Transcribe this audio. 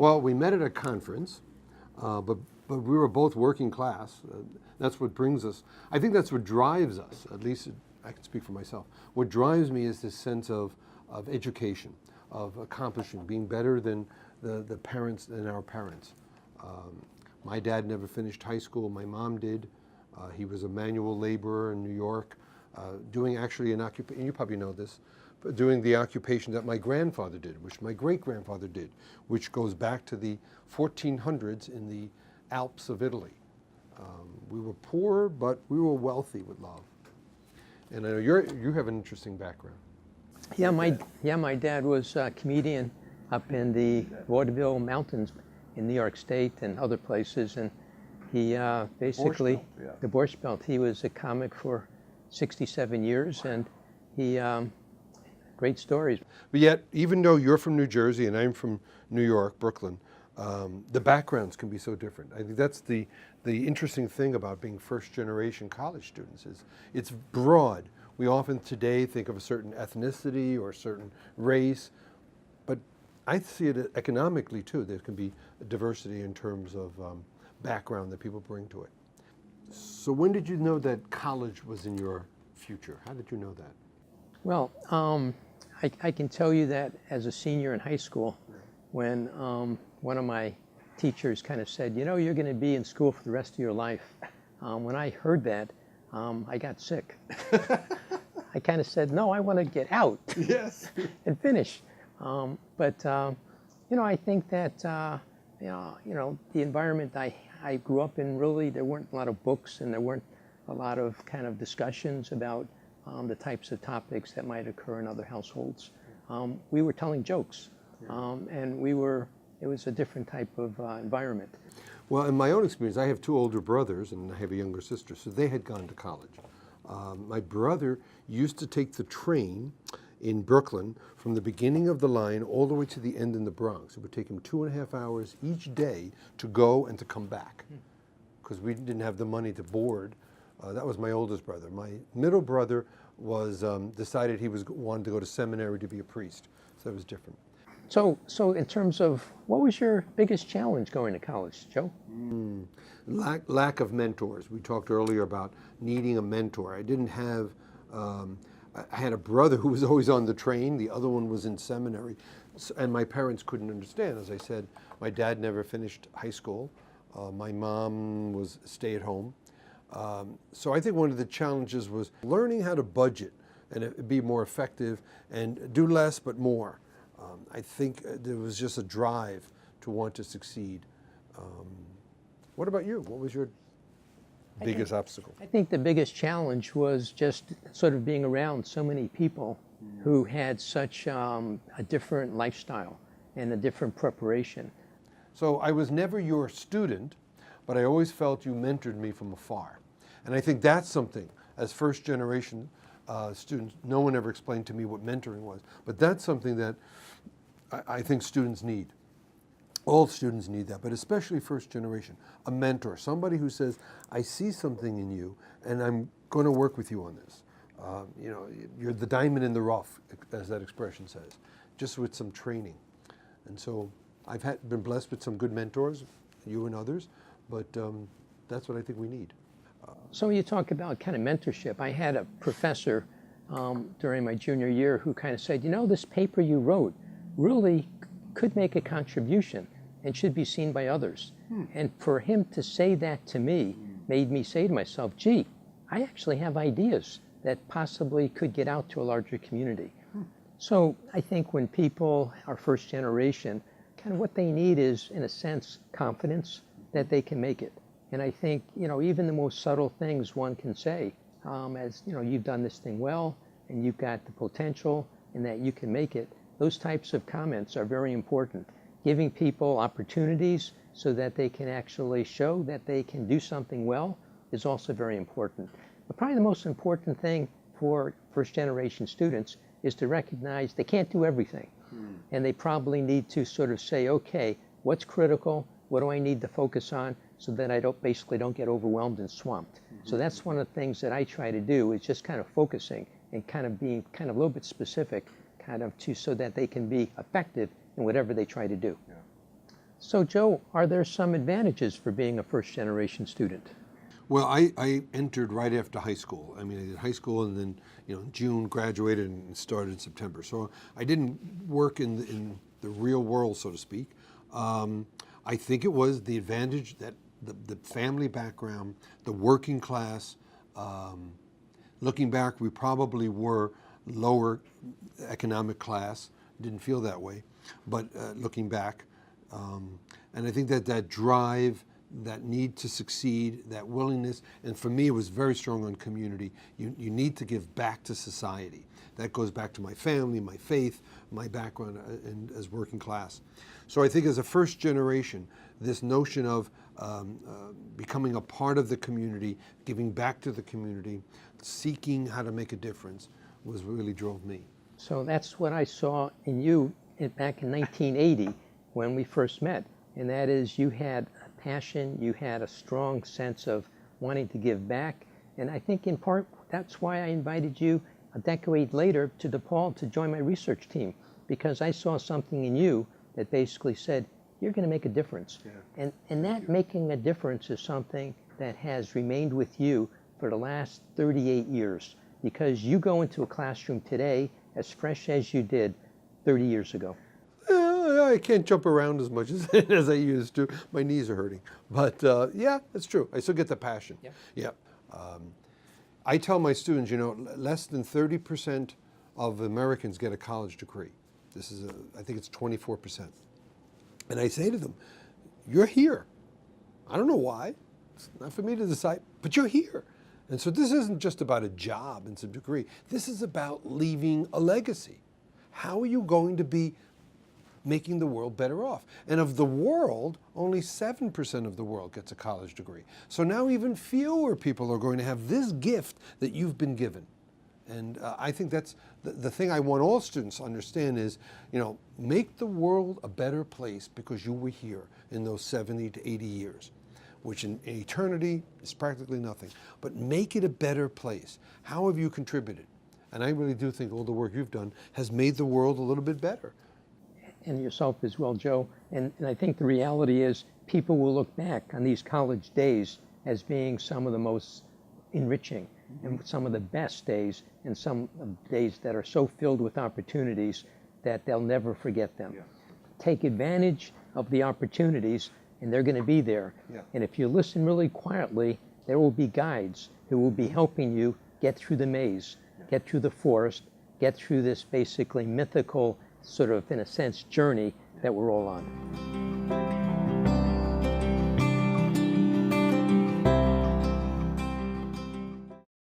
Well, we met at a conference, but we were both working class. That's what brings us. I think that's what drives us. At least I can speak for myself. What drives me is this sense of education, of accomplishing, being better than the parents and our parents. My dad never finished high school. My mom did. He was a manual laborer in New York, doing actually an occupation. You probably know this. Doing the occupation that my grandfather did, which my great-grandfather did, which goes back to the 1400s in the Alps of Italy. We were poor, but we were wealthy with love. And I know you have an interesting background. Yeah, my dad was a comedian up in the Vaudeville Mountains in New York State and other places, and he basically, the Borscht Belt, he was a comic for 67 years, and he, great stories. But yet, even though you're from New Jersey and I'm from New York, Brooklyn, the backgrounds can be so different. I think that's the interesting thing about being first-generation college students is it's broad. We often today think of a certain ethnicity or a certain race, but I see it economically too. There can be a diversity in terms of background that people bring to it. So when did you know that college was in your future? How did you know that? Well, I can tell you that as a senior in high school, when one of my teachers kind of said, you know, you're going to be in school for the rest of your life. When I heard that, I got sick. I kind of said, no, I want to get out. Yes. And finish. But you know, I think that you know, the environment I grew up in, really, there weren't a lot of books and there weren't a lot of kind of discussions about the types of topics that might occur in other households. We were telling jokes, and it was a different type of environment. Well, in my own experience, I have two older brothers and I have a younger sister, so they had gone to college. My brother used to take the train in Brooklyn from the beginning of the line all the way to the end in the Bronx. It would take him 2.5 hours each day to go and to come back because we didn't have the money to board. That was my oldest brother. My middle brother was decided he wanted to go to seminary to be a priest, so it was different. So in terms of, what was your biggest challenge going to college, Joe? Lack of mentors. We talked earlier about needing a mentor. I didn't have, I had a brother who was always on the train, the other one was in seminary, and my parents couldn't understand. As I said, my dad never finished high school. My mom was stay-at-home. So I think one of the challenges was learning how to budget and be more effective and do less but more. I think there was just a drive to want to succeed. What about you? What was your biggest obstacle? I think the biggest challenge was just sort of being around so many people who had such a different lifestyle and a different preparation. So I was never your student, but I always felt you mentored me from afar. And I think that's something, as first generation students, no one ever explained to me what mentoring was. But that's something that I think students need. All students need that, but especially first generation. A mentor, somebody who says, I see something in you and I'm going to work with you on this. You know, you're the diamond in the rough, as that expression says, just with some training. And so I've been blessed with some good mentors, you and others, but that's what I think we need. So you talk about kind of mentorship. I had a professor during my junior year who kind of said, you know, this paper you wrote really could make a contribution and should be seen by others. And for him to say that to me made me say to myself, gee, I actually have ideas that possibly could get out to a larger community. So I think when people are first generation, kind of what they need is, in a sense, confidence that they can make it. And I think, you know, even the most subtle things one can say, as, you know, you've done this thing well, and you've got the potential, and that you can make it, those types of comments are very important. Giving people opportunities so that they can actually show that they can do something well is also very important. But probably the most important thing for first generation students is to recognize they can't do everything. And they probably need to sort of say, okay, what's critical? What do I need to focus on so that I basically don't get overwhelmed and swamped? So that's one of the things that I try to do, is just kind of focusing and kind of being kind of a little bit specific, kind of so that they can be effective in whatever they try to do. So Joe, are there some advantages for being a first generation student? Well, I entered right after high school. I mean, I did high school and then, in June graduated and started in September. So I didn't work in the real world, so to speak. I think it was the advantage that the family background, the working class. Looking back, we probably were lower economic class. Didn't feel that way, but looking back, and I think that drive, that need to succeed, that willingness, and for me it was very strong on community. You need to give back to society. That goes back to my family, my faith, my background as working class. So I think as a first generation, this notion of becoming a part of the community, giving back to the community, seeking how to make a difference was really drove me. So that's what I saw in you back in 1980 when we first met, and that is you had a passion, you had a strong sense of wanting to give back, and I think in part that's why I invited you a decade later to DePaul to join my research team, because I saw something in you that basically said, you're going to make a difference. Yeah. And that making a difference is something that has remained with you for the last 38 years, because you go into a classroom today as fresh as you did 30 years ago. I can't jump around as much as I used to. My knees are hurting. But yeah, that's true. I still get the passion. Yeah. Yeah. I tell my students, less than 30% of Americans get a college degree. This is, I think it's 24%. And I say to them, you're here. I don't know why. It's not for me to decide, but you're here. And so this isn't just about a job and some degree. This is about leaving a legacy. How are you going to be making the world better off? And of the world, only 7% of the world gets a college degree. So now even fewer people are going to have this gift that you've been given. And I think that's the thing I want all students to understand is, make the world a better place because you were here in those 70 to 80 years, which in eternity is practically nothing. But make it a better place. How have you contributed? And I really do think all the work you've done has made the world a little bit better. And yourself as well, Joe. And I think the reality is people will look back on these college days as being some of the most enriching and some of the best days, and some days that are so filled with opportunities that they'll never forget them. Yeah. Take advantage of the opportunities, and they're going to be there. Yeah. And if you listen really quietly, there will be guides who will be helping you get through the maze, get through the forest, get through this basically mythical sort of, in a sense, journey that we're all on.